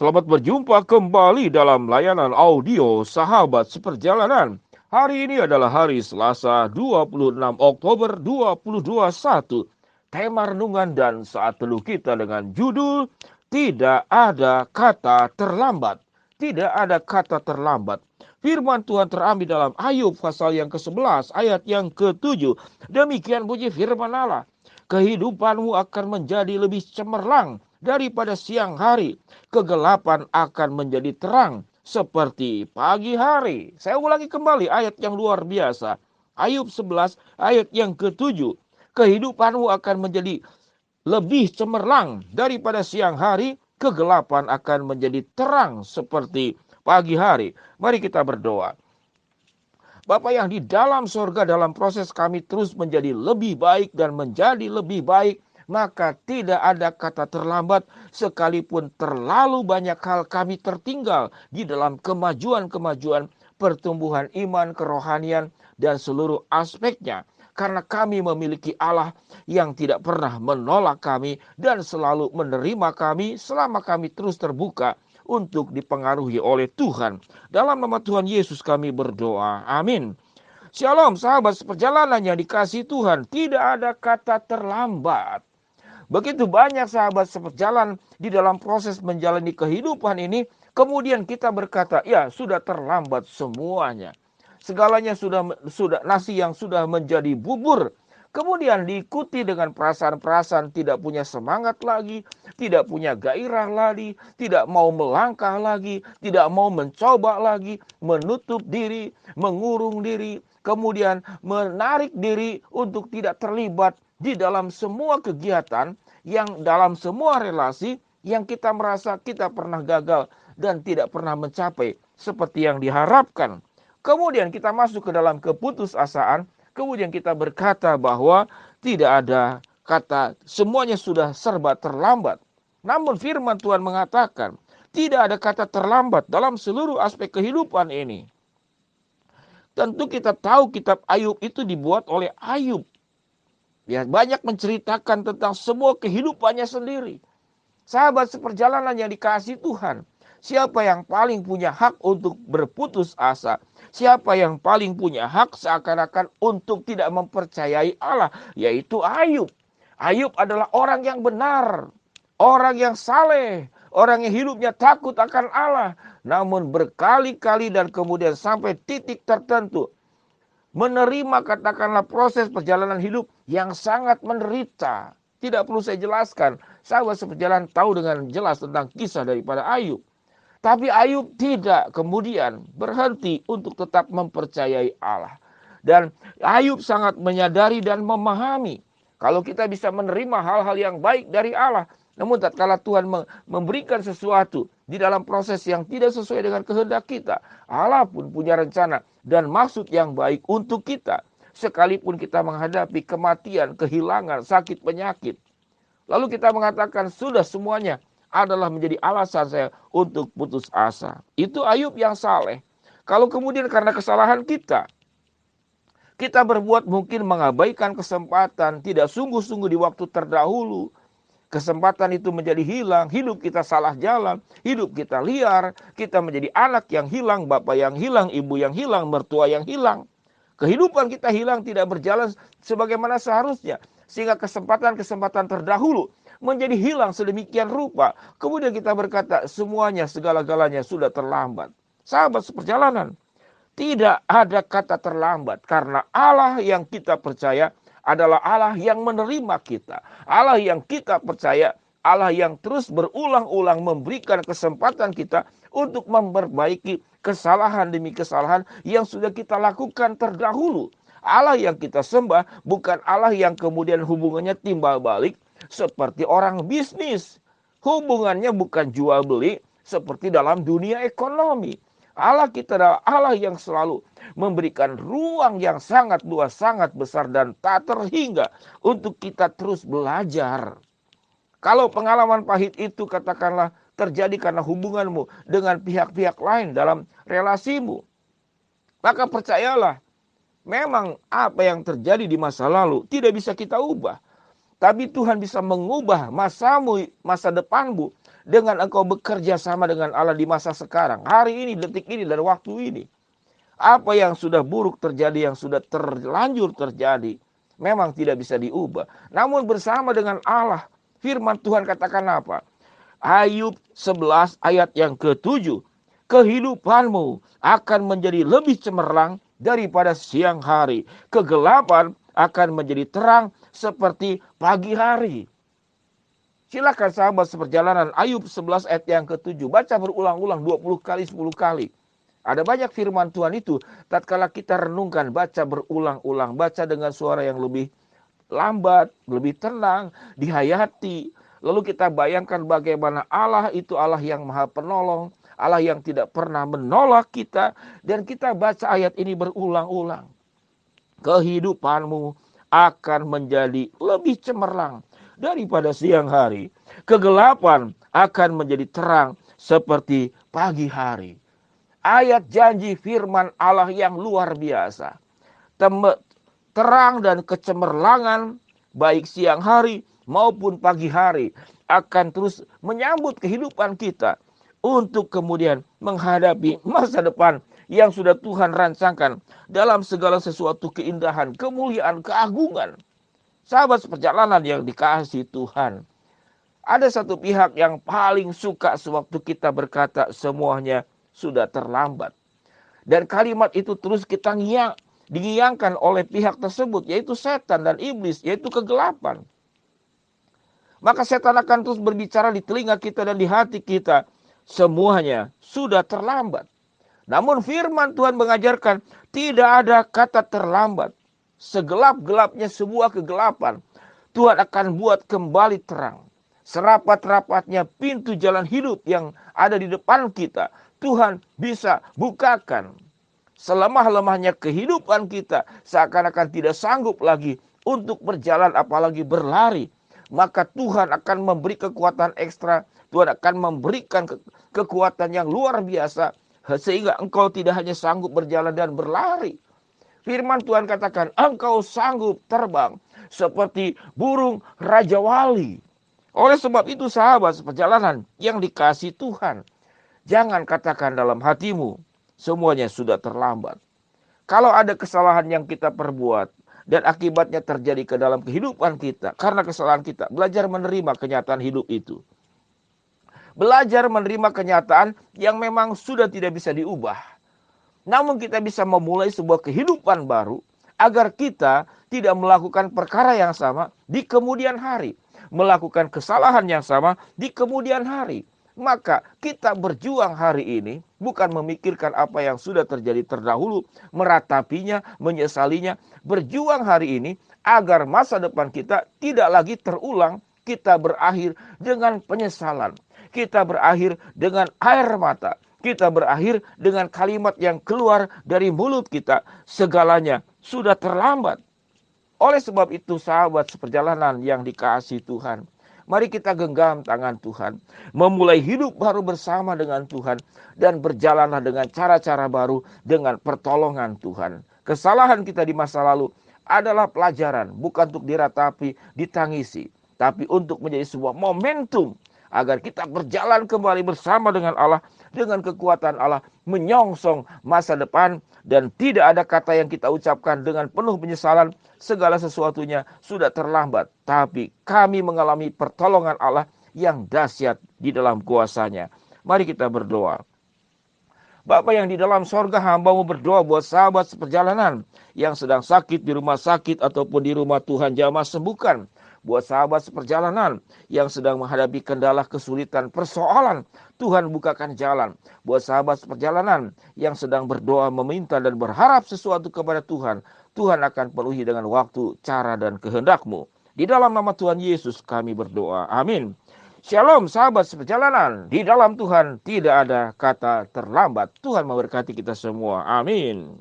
Selamat berjumpa kembali dalam layanan audio Sahabat Seperjalanan. Hari ini adalah hari Selasa 26 Oktober 2021. Tema renungan dan saat teduh kita dengan judul Tidak ada kata terlambat. Tidak ada kata terlambat. Firman Tuhan terambil dalam Ayub pasal yang ke-11 ayat yang ke-7. Demikian bunyi firman Allah. Kehidupanmu akan menjadi lebih cemerlang daripada siang hari. Kegelapan akan menjadi terang seperti pagi hari. Saya ulangi kembali ayat yang luar biasa. Ayub 11 ayat yang ke-7. Kehidupanmu akan menjadi lebih cemerlang daripada siang hari. Kegelapan akan menjadi terang seperti pagi hari. Mari kita berdoa. Bapa yang di dalam sorga, dalam proses kami terus menjadi lebih baik dan menjadi lebih baik, maka tidak ada kata terlambat sekalipun terlalu banyak hal kami tertinggal di dalam kemajuan-kemajuan pertumbuhan iman, kerohanian, dan seluruh aspeknya. Karena kami memiliki Allah yang tidak pernah menolak kami dan selalu menerima kami selama kami terus terbuka untuk dipengaruhi oleh Tuhan. Dalam nama Tuhan Yesus kami berdoa. Amin. Shalom sahabat seperjalanan yang dikasihi Tuhan. Tidak ada kata terlambat. Begitu banyak sahabat seperjalan di dalam proses menjalani kehidupan ini. Kemudian kita berkata, ya sudah terlambat semuanya. Segalanya sudah nasi yang sudah menjadi bubur. Kemudian diikuti dengan perasaan-perasaan tidak punya semangat lagi, tidak punya gairah lagi, tidak mau melangkah lagi, tidak mau mencoba lagi, menutup diri, mengurung diri, kemudian menarik diri untuk tidak terlibat di dalam semua kegiatan, yang dalam semua relasi yang kita merasa kita pernah gagal dan tidak pernah mencapai seperti yang diharapkan. Kemudian kita masuk ke dalam keputusasaan. Kemudian kita berkata bahwa tidak ada kata, semuanya sudah serba terlambat. Namun firman Tuhan mengatakan tidak ada kata terlambat dalam seluruh aspek kehidupan ini. Tentu kita tahu kitab Ayub itu dibuat oleh Ayub. Ya, banyak menceritakan tentang semua kehidupannya sendiri. Sahabat seperjalanan yang dikasihi Tuhan, siapa yang paling punya hak untuk berputus asa? Siapa yang paling punya hak seakan-akan untuk tidak mempercayai Allah? Yaitu Ayub. Ayub adalah orang yang benar, orang yang saleh, orang yang hidupnya takut akan Allah. Namun berkali-kali dan kemudian sampai titik tertentu menerima katakanlah proses perjalanan hidup yang sangat menderita. Tidak perlu saya jelaskan, sahabat seperjalanan tahu dengan jelas tentang kisah daripada Ayub. Tapi Ayub tidak kemudian berhenti untuk tetap mempercayai Allah. Dan Ayub sangat menyadari dan memahami kalau kita bisa menerima hal-hal yang baik dari Allah, namun tatkala Tuhan memberikan sesuatu di dalam proses yang tidak sesuai dengan kehendak kita, Allah pun punya rencana dan maksud yang baik untuk kita. Sekalipun kita menghadapi kematian, kehilangan, sakit, penyakit. Lalu kita mengatakan sudah semuanya adalah menjadi alasan saya untuk putus asa. Itu Ayub yang saleh. Kalau kemudian karena kesalahan kita berbuat mungkin mengabaikan kesempatan, tidak sungguh-sungguh di waktu terdahulu, kesempatan itu menjadi hilang, hidup kita salah jalan, hidup kita liar, kita menjadi anak yang hilang, bapak yang hilang, ibu yang hilang, mertua yang hilang. Kehidupan kita hilang, tidak berjalan sebagaimana seharusnya. Sehingga kesempatan-kesempatan terdahulu menjadi hilang sedemikian rupa. Kemudian kita berkata semuanya, segala-galanya sudah terlambat. Sahabat seperjalanan, tidak ada kata terlambat. Karena Allah yang kita percaya adalah Allah yang menerima kita. Allah yang kita percaya, Allah yang terus berulang-ulang memberikan kesempatan kita untuk memperbaiki kesalahan demi kesalahan yang sudah kita lakukan terdahulu. Allah yang kita sembah bukan Allah yang kemudian hubungannya timbal balik seperti orang bisnis. Hubungannya bukan jual beli seperti dalam dunia ekonomi. Allah kita adalah Allah yang selalu memberikan ruang yang sangat luas, sangat besar dan tak terhingga untuk kita terus belajar. Kalau pengalaman pahit itu katakanlah terjadi karena hubunganmu dengan pihak-pihak lain dalam relasimu, maka percayalah, memang apa yang terjadi di masa lalu tidak bisa kita ubah. Tapi Tuhan bisa mengubah masamu, masa depanmu dengan engkau bekerja sama dengan Allah di masa sekarang, hari ini, detik ini, dan waktu ini. Apa yang sudah buruk terjadi, yang sudah terlanjur terjadi, memang tidak bisa diubah. Namun bersama dengan Allah, firman Tuhan katakan apa? Ayub 11 ayat yang ke-7. Kehidupanmu akan menjadi lebih cemerlang daripada siang hari. Kegelapan akan menjadi terang seperti pagi hari. Silakan sahabat seperjalanan, Ayub 11 ayat yang ke-7. Baca berulang-ulang 20 kali, 10 kali. Ada banyak firman Tuhan itu, tatkala kita renungkan, baca berulang-ulang, baca dengan suara yang lebih lambat, lebih tenang, dihayati. Lalu kita bayangkan bagaimana Allah itu Allah yang maha penolong, Allah yang tidak pernah menolak kita, dan kita baca ayat ini berulang-ulang. Kehidupanmu akan menjadi lebih cemerlang daripada siang hari. Kegelapan akan menjadi terang seperti pagi hari. Ayat janji firman Allah yang luar biasa. Terang dan kecemerlangan baik siang hari maupun pagi hari akan terus menyambut kehidupan kita untuk kemudian menghadapi masa depan yang sudah Tuhan rancangkan dalam segala sesuatu keindahan, kemuliaan, keagungan. Sahabat seperjalanan yang dikasihi Tuhan, ada satu pihak yang paling suka sewaktu kita berkata semuanya sudah terlambat. Dan kalimat itu terus kita dinyangkan oleh pihak tersebut, yaitu setan dan iblis, yaitu kegelapan. Maka setan akan terus berbicara di telinga kita dan di hati kita, semuanya sudah terlambat. Namun firman Tuhan mengajarkan tidak ada kata terlambat. Segelap-gelapnya sebuah kegelapan, Tuhan akan buat kembali terang. Serapat-rapatnya pintu jalan hidup yang ada di depan kita, Tuhan bisa bukakan. Selemah-lemahnya kehidupan kita seakan-akan tidak sanggup lagi untuk berjalan apalagi berlari. Maka Tuhan akan memberi kekuatan ekstra. Tuhan akan memberikan kekuatan yang luar biasa. Sehingga engkau tidak hanya sanggup berjalan dan berlari. Firman Tuhan katakan engkau sanggup terbang seperti burung Raja Wali. Oleh sebab itu sahabat seperjalanan yang dikasihi Tuhan, jangan katakan dalam hatimu, semuanya sudah terlambat. Kalau ada kesalahan yang kita perbuat dan akibatnya terjadi ke dalam kehidupan kita, karena kesalahan kita, belajar menerima kenyataan hidup itu. Belajar menerima kenyataan yang memang sudah tidak bisa diubah. Namun kita bisa memulai sebuah kehidupan baru, agar kita tidak melakukan perkara yang sama di kemudian hari. Melakukan kesalahan yang sama di kemudian hari. Maka kita berjuang hari ini bukan memikirkan apa yang sudah terjadi terdahulu, meratapinya, menyesalinya. Berjuang hari ini agar masa depan kita tidak lagi terulang. Kita berakhir dengan penyesalan. Kita berakhir dengan air mata. Kita berakhir dengan kalimat yang keluar dari mulut kita. Segalanya sudah terlambat. Oleh sebab itu sahabat seperjalanan yang dikasihi Tuhan, mari kita genggam tangan Tuhan, memulai hidup baru bersama dengan Tuhan, dan berjalanlah dengan cara-cara baru dengan pertolongan Tuhan. Kesalahan kita di masa lalu adalah pelajaran, bukan untuk diratapi, ditangisi, tapi untuk menjadi sebuah momentum agar kita berjalan kembali bersama dengan Allah, dengan kekuatan Allah, menyongsong masa depan. Dan tidak ada kata yang kita ucapkan dengan penuh penyesalan, segala sesuatunya sudah terlambat. Tapi kami mengalami pertolongan Allah yang dahsyat di dalam kuasa-Nya. Mari kita berdoa. Bapa yang di dalam sorga, hamba-Mu berdoa buat sahabat seperjalanan yang sedang sakit di rumah sakit ataupun di rumah Tuhan jamah sembuhkan. Buat sahabat seperjalanan yang sedang menghadapi kendala, kesulitan, persoalan, Tuhan bukakan jalan. Buat sahabat seperjalanan yang sedang berdoa, meminta dan berharap sesuatu kepada Tuhan, Tuhan akan penuhi dengan waktu, cara dan kehendak-Mu. Di dalam nama Tuhan Yesus kami berdoa. Amin. Shalom sahabat seperjalanan. Di dalam Tuhan tidak ada kata terlambat. Tuhan memberkati kita semua. Amin.